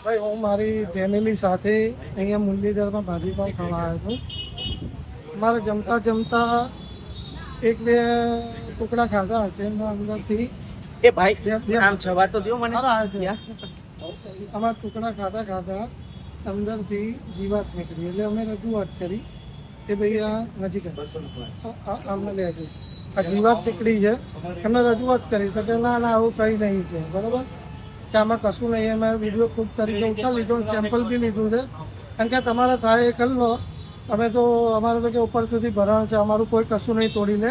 ભાઈ હું મારી ફેમિલી સાથે અહીંયા મુરલીધરમાં ભાજીપાવ ખાવા આવ્યો છું. મારે જમતા જમતા એક બે ટુકડા ખાધા હશે એના અંદરથી એ ભાઈ આમ જવા તો દો મને. અમારા ટુકડા ખાધા અંદરથી જીવાત નીકળી એટલે અમે રજૂઆત કરી કે ભાઈ આ નજીક અમને લે છે આ જીવાત નીકળી છે એમને રજૂઆત કરી તો કે ના આવું કંઈ નહીં છે બરાબર કે આમાં કશું નહીં. અમે વિડીયો ખૂબ તરીકે ઉઠાવી લીધો સેમ્પલ બી લીધું છે કારણ કે તમારે થાય એ કરી લો. અમે તો અમારે તો કે ઉપર સુધી ભરાણ છે અમારું કોઈ કશું નહીં તોડીને